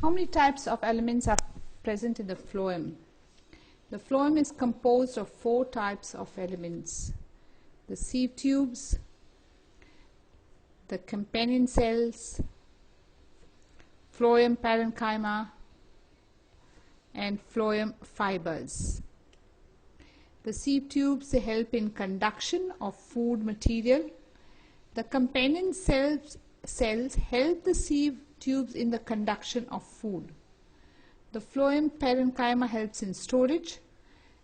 How many types of elements are present in the phloem? The phloem is composed of 4 types of elements: the sieve tubes, the companion cells, phloem parenchyma, and phloem fibers. The sieve tubes, they help in conduction of food material. The companion cells help the sieve tubes in the conduction of food. The phloem parenchyma helps in storage,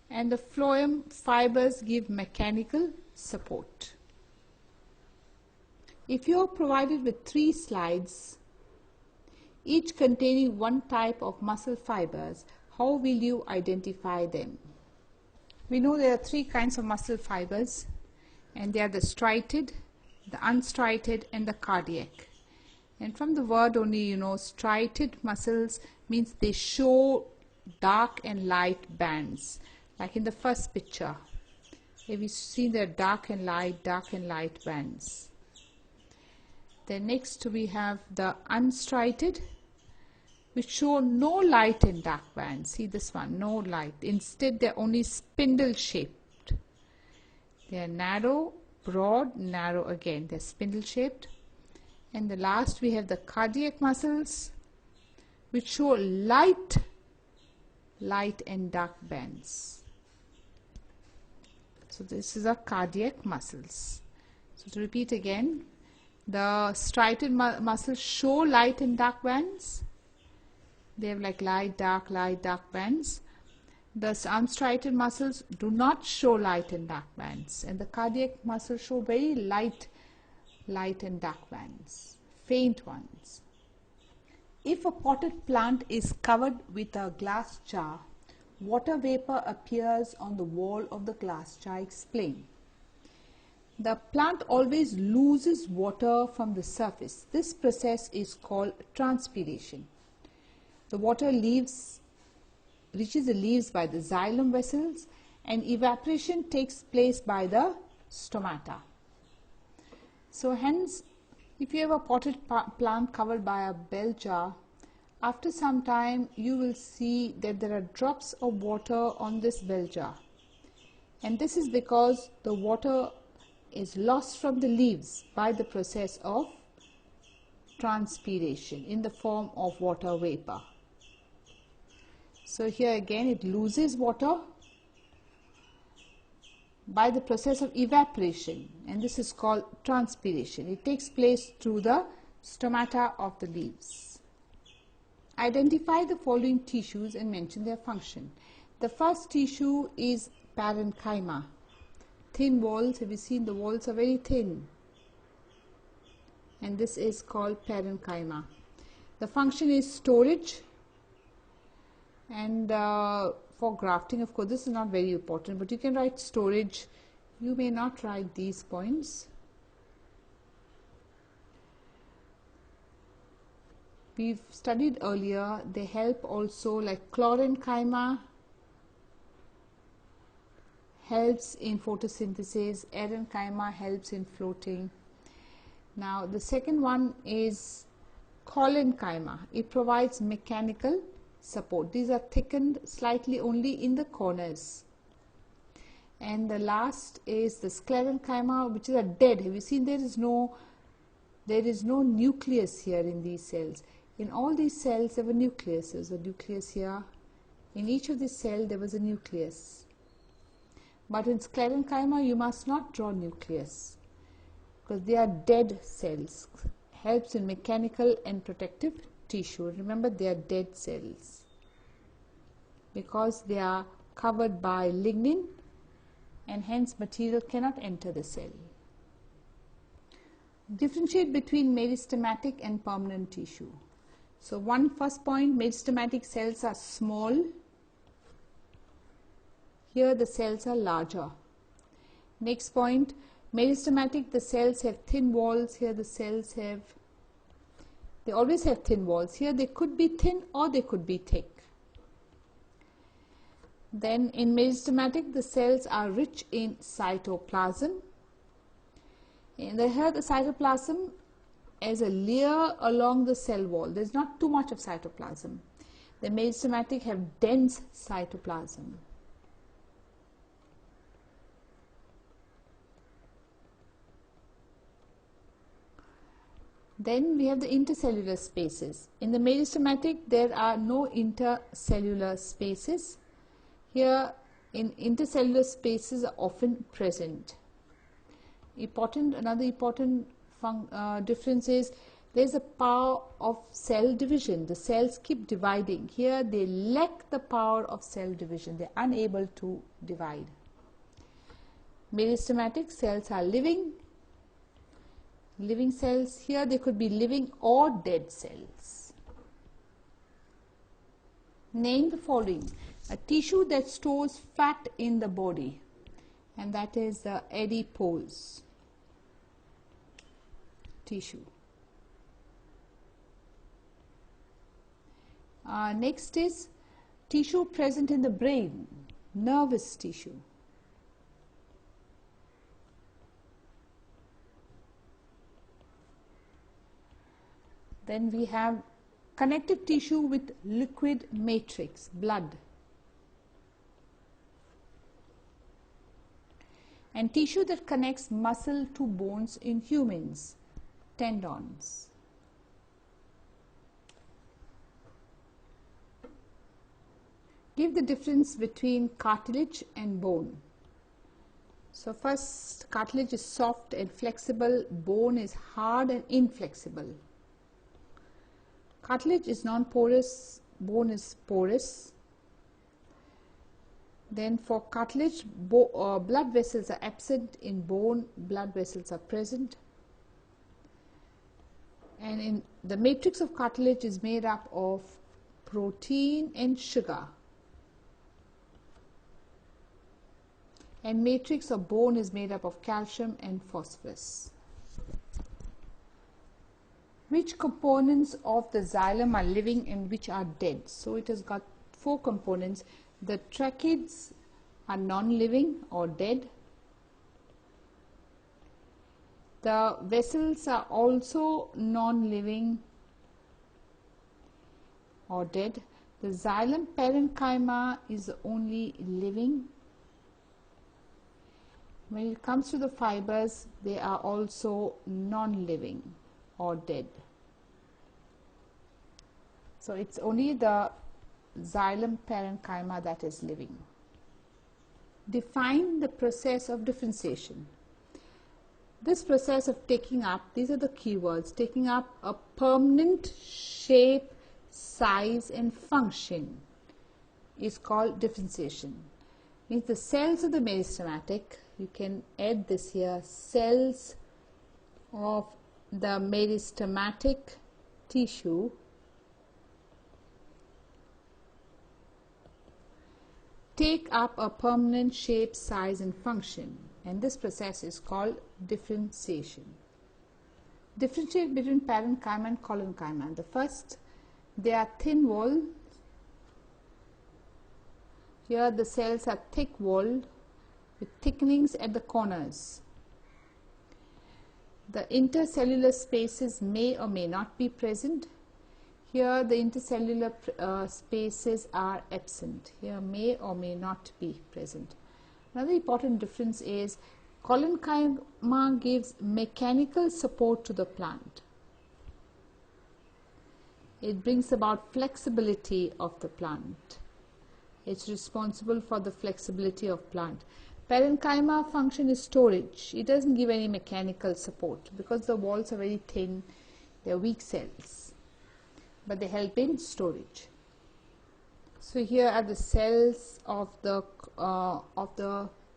and the phloem fibers give mechanical support. If you are provided with 3 slides, each containing one type of muscle fibers, how will you identify them? We know there are 3 kinds of muscle fibers, and they are the striated, the unstriated, and the cardiac. And from the word only, you know, striated muscles means they show dark and light bands, like in the first picture. Here we see the dark and light bands. Then next we have the unstriated, which show no light and dark bands. See this one, no light. Instead, they're only spindle shaped. They are narrow, broad, narrow again. They're spindle shaped. And the last we have the cardiac muscles, which show light and dark bands. So this is our cardiac muscles. So to repeat again, the striated muscles show light and dark bands. They have like light, dark bands. The unstriated muscles do not show light and dark bands, and the cardiac muscles show very light and dark bands, faint ones. If a potted plant is covered with a glass jar, water vapor appears on the wall of the glass jar. Explain. The plant always loses water from the surface. This process is called transpiration. The water reaches the leaves by the xylem vessels, and evaporation takes place by the stomata. So hence, if you have a potted plant covered by a bell jar, after some time you will see that there are drops of water on this bell jar, and this is because the water is lost from the leaves by the process of transpiration in the form of water vapor. So here again it loses water by the process of evaporation, and this is called transpiration. It takes place through the stomata of the leaves. Identify the following tissues and mention their function. The first tissue is parenchyma. Thin walls. Have you seen the walls are very thin? And this is called parenchyma. The function is storage, and for grafting, of course, this is not very important, but you can write storage. You may not write these points. We've studied earlier, they help also, like Sclerenchyma helps in photosynthesis, Parenchyma helps in floating. Now the second one is Sclerenchyma. It provides mechanical support. These are thickened slightly only in the corners. And the last is the Sclerenchyma, which is a dead. Have you seen there is no nucleus here in these cells. In all these cells there were nucleus. There was a nucleus here. In each of these cells there was a nucleus. But in Sclerenchyma you must not draw nucleus, because they are dead cells. Helps in mechanical and protective tissue. Remember, they are dead cells because they are covered by lignin, and hence material cannot enter the cell. Differentiate between meristematic and permanent tissue. So first point, meristematic cells are small. Here the cells are larger. Next point, meristematic, the cells have thin walls. Here the cells they always have thin walls. Here they could be thin or they could be thick. Then in meristematic, the cells are rich in cytoplasm. And here the cytoplasm as a layer along the cell wall. There's not too much of cytoplasm. The meristematic have dense cytoplasm. Then we have the intercellular spaces. In the meristematic, there are no intercellular spaces. Here, intercellular spaces are often present. Another important difference is there is a power of cell division. The cells keep dividing. Here, they lack the power of cell division. They are unable to divide. Meristematic cells are living cells. Here they could be living or dead cells. Name the following: a tissue that stores fat in the body, and that is the adipose tissue. Next is tissue present in the brain, nervous tissue. Then we have connective tissue with liquid matrix, blood. And tissue that connects muscle to bones in humans, tendons. Give the difference between cartilage and bone. So first, cartilage is soft and flexible, bone is hard and inflexible. Cartilage is non-porous, bone is porous. Then for cartilage, blood vessels are absent. In bone, blood vessels are present. And in the matrix of cartilage is made up of protein and sugar. And matrix of bone is made up of calcium and phosphorus. Which components of the xylem are living and which are dead? So it has got 4 components. The tracheids are non-living or dead. The vessels are also non-living or dead. The xylem parenchyma is only living. When it comes to the fibers, they are also non-living or dead. So it's only the xylem parenchyma that is living. Define the process of differentiation. This process of taking up, these are the keywords, taking up a permanent shape, size and function is called differentiation. Means the cells of the meristematic, you can add this here, cells of the meristematic tissue take up a permanent shape, size and function, and this process is called differentiation. Differentiate between parenchyma and collenchyma. The first, they are thin walled. Here the cells are thick walled with thickenings at the corners. The intercellular spaces may or may not be present. Here the intercellular spaces are absent. Here may or may not be present. Another important difference is collenchyma gives mechanical support to the plant. It brings about flexibility of the plant. It's responsible for the flexibility of plant. Parenchyma function is storage. It doesn't give any mechanical support because the walls are very thin. They are weak cells, but they help in storage. So here are the cells of the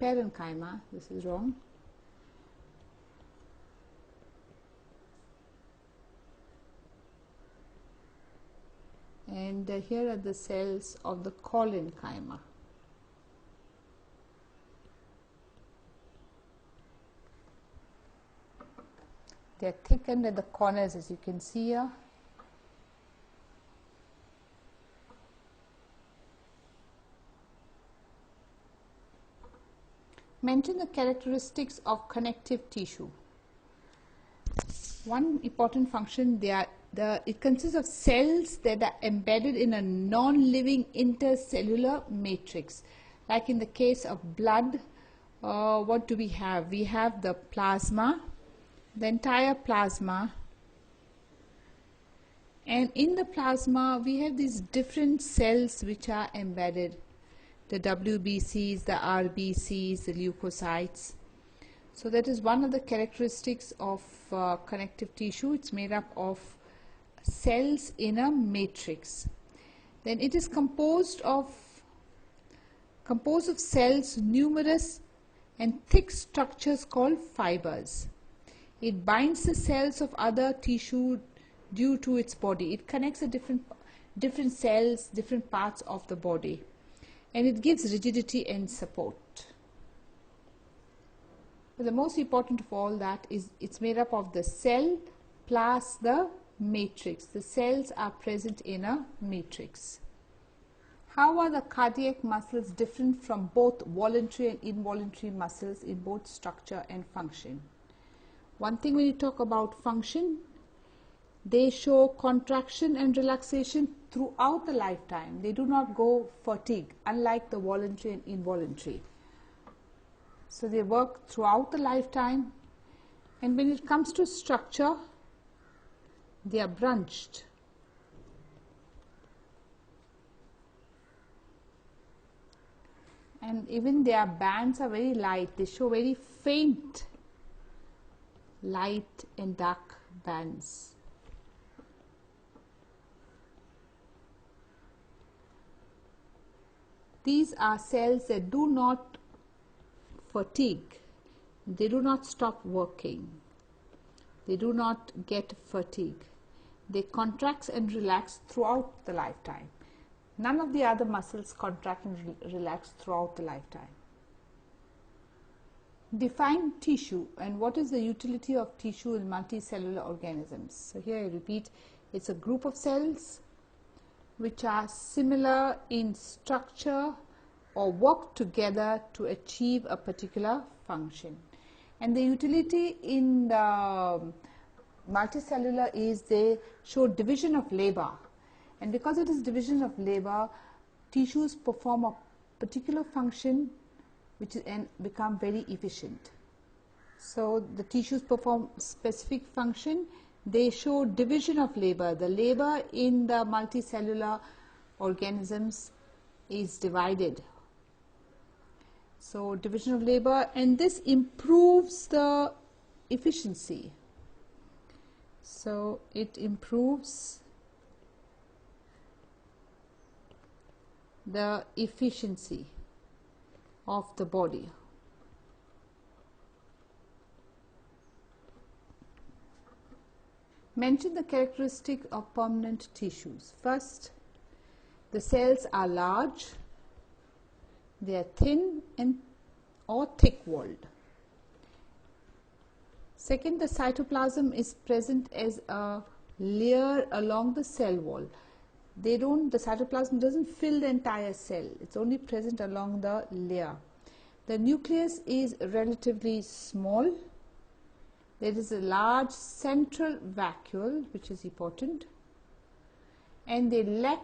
parenchyma. This is wrong. And here are the cells of the collenchyma. They are thickened at the corners, as you can see here. Mention the characteristics of connective tissue. One important function, it consists of cells that are embedded in a non-living intercellular matrix. Like in the case of blood, what do we have? We have the plasma, the entire plasma, and in the plasma we have these different cells which are embedded, the WBCs, the RBCs, the leukocytes. So that is one of the characteristics of connective tissue. It's made up of cells in a matrix. Then it is composed of cells, numerous and thick structures called fibers. It binds the cells of other tissue due to its body. It connects the different cells, different parts of the body, and it gives rigidity and support. But the most important of all that is it's made up of the cell plus the matrix. The cells are present in a matrix. How are the cardiac muscles different from both voluntary and involuntary muscles in both structure and function? One thing, when you talk about function, they show contraction and relaxation throughout the lifetime. They do not go fatigue, unlike the voluntary and involuntary. So they work throughout the lifetime. And when it comes to structure, they are branched. And even their bands are very light. They show very faint light and dark bands. These are cells that do not fatigue. They do not stop working. They do not get fatigue. They contract and relax throughout the lifetime. None of the other muscles contract and relax throughout the lifetime. Define tissue, and what is the utility of tissue in multicellular organisms? So here I repeat, it's a group of cells which are similar in structure or work together to achieve a particular function. And the utility in the multicellular is they show division of labor. And because it is division of labor, tissues perform a particular function which is, and become very efficient. So the tissues perform specific function. They show division of labor. The labor in the multicellular organisms is divided. So division of labor, and this improves the efficiency. So it improves the efficiency of the body. Mention the characteristic of permanent tissues. First, the cells are large, they are thin and or thick-walled. Second, the cytoplasm is present as a layer along the cell wall. The cytoplasm doesn't fill the entire cell, it's only present along the layer. The nucleus is relatively small. There is a large central vacuole, which is important, and they lack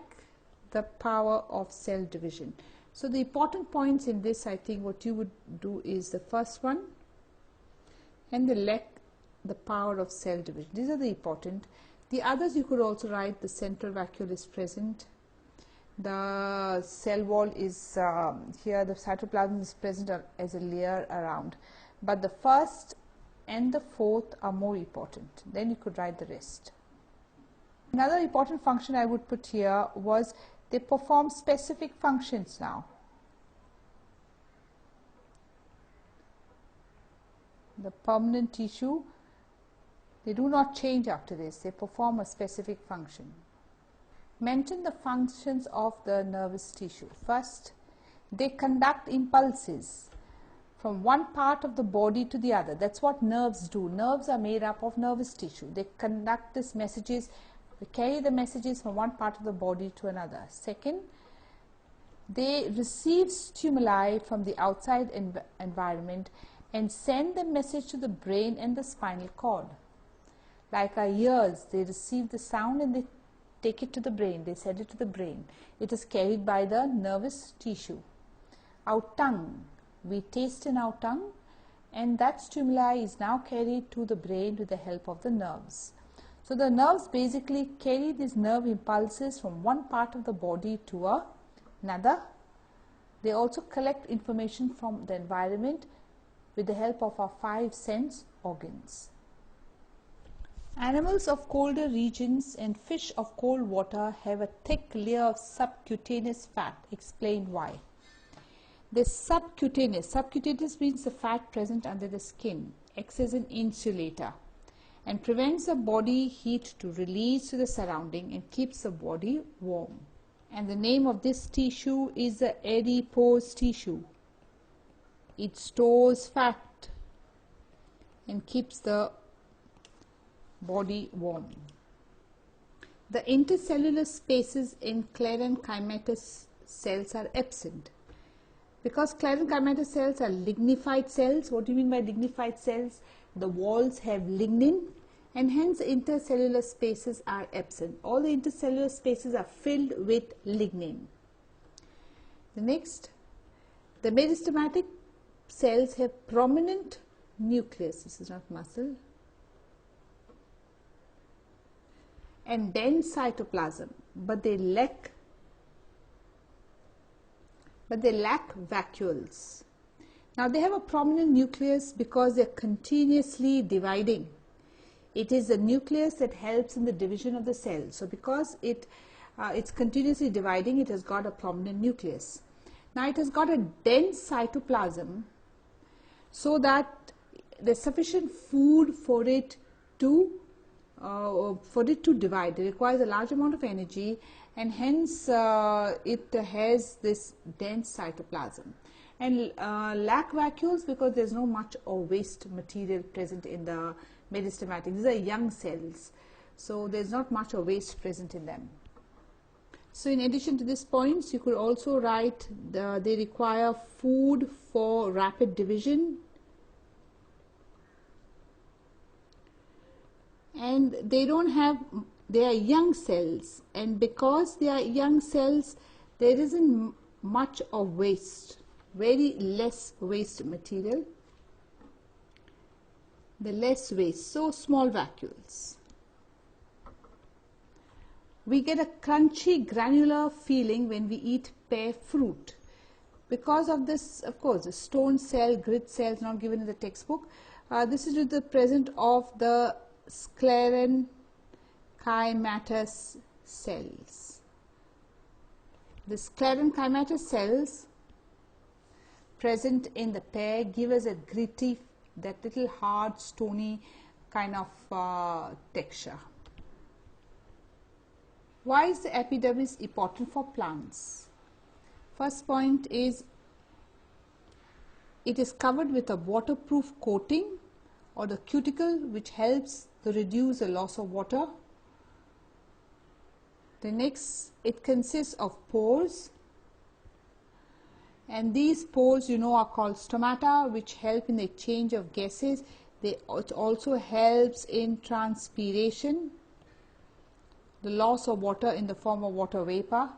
the power of cell division. So the important points in this, I think what you would do is the first one, and they lack the power of cell division. These are the important. The others you could also write: the central vacuole is present, the cell wall is here, the cytoplasm is present as a layer around. But the first and the fourth are more important. Then you could write the rest. Another important function I would put here was they perform specific functions now. The permanent tissue, they do not change after this. They perform a specific function. Mention the functions of the nervous tissue. First, they conduct impulses from one part of the body to the other. That's what nerves do. Nerves are made up of nervous tissue. They conduct these messages, they carry the messages from one part of the body to another. Second, they receive stimuli from the outside environment and send the message to the brain and the spinal cord. Like our ears, they receive the sound and they take it to the brain, they send it to the brain. It is carried by the nervous tissue. Our tongue, we taste in our tongue, and that stimuli is now carried to the brain with the help of the nerves. So the nerves basically carry these nerve impulses from one part of the body to another. They also collect information from the environment with the help of our 5 sense organs. Animals of colder regions and fish of cold water have a thick layer of subcutaneous fat. Explain why. This subcutaneous means the fat present under the skin, acts as an insulator and prevents the body heat to release to the surrounding and keeps the body warm. And the name of this tissue is the adipose tissue. It stores fat and keeps the body warm. The intercellular spaces in Sclerenchyma cells are absent. Because Sclerenchyma cells are lignified cells. What do you mean by lignified cells? The walls have lignin, and hence intercellular spaces are absent. All the intercellular spaces are filled with lignin. The next, the meristematic cells have prominent nucleus. This is not muscle. And dense cytoplasm, but they lack vacuoles. Now they have a prominent nucleus because they are continuously dividing. It is the nucleus that helps in the division of the cell. So because it's continuously dividing, it has got a prominent nucleus. Now it has got a dense cytoplasm so that there's sufficient food for it to divide. It requires a large amount of energy, and hence it has this dense cytoplasm. And lack vacuoles because there's no much of waste material present in the meristematic. These are young cells, so there's not much of waste present in them. So in addition to these points, you could also write they require food for rapid division, and they are young cells, and because they are young cells, there isn't much of waste, very less waste material, the less waste, so small vacuoles. We get a crunchy granular feeling when we eat pear fruit. Because of this, of course, the stone cell, grid cells not given in the textbook. This is with the presence of the Sclerenchyma cells. The Sclerenchyma cells present in the pear give us a gritty, that little hard, stony kind of texture. Why is the epidermis important for plants? First point is, it is covered with a waterproof coating or the cuticle, which helps to reduce the loss of water. The next, it consists of pores, and these pores are called stomata, which help in the exchange of gases. It also helps in transpiration, the loss of water in the form of water vapor.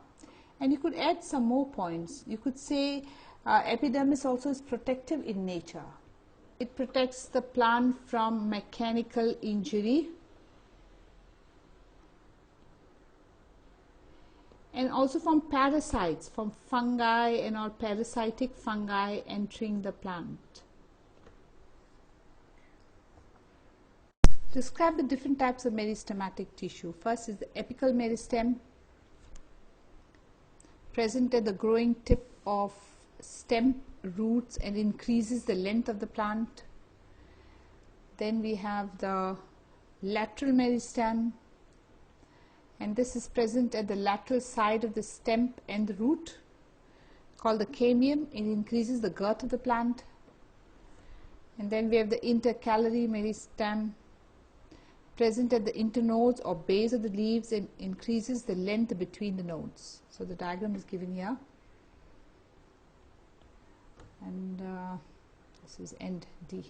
And you could add some more points. You could say epidermis also is protective in nature. It protects the plant from mechanical injury and also from parasites, from fungi and all parasitic fungi entering the plant. Describe the different types of meristematic tissue. First is the apical meristem, present at the growing tip of stem roots and increases the length of the plant. Then we have the lateral meristem, and this is present at the lateral side of the stem and the root, called the cambium. It increases the girth of the plant. And then we have the intercalary meristem, present at the internodes or base of the leaves and increases the length between the nodes. So the diagram is given here, and this is end D.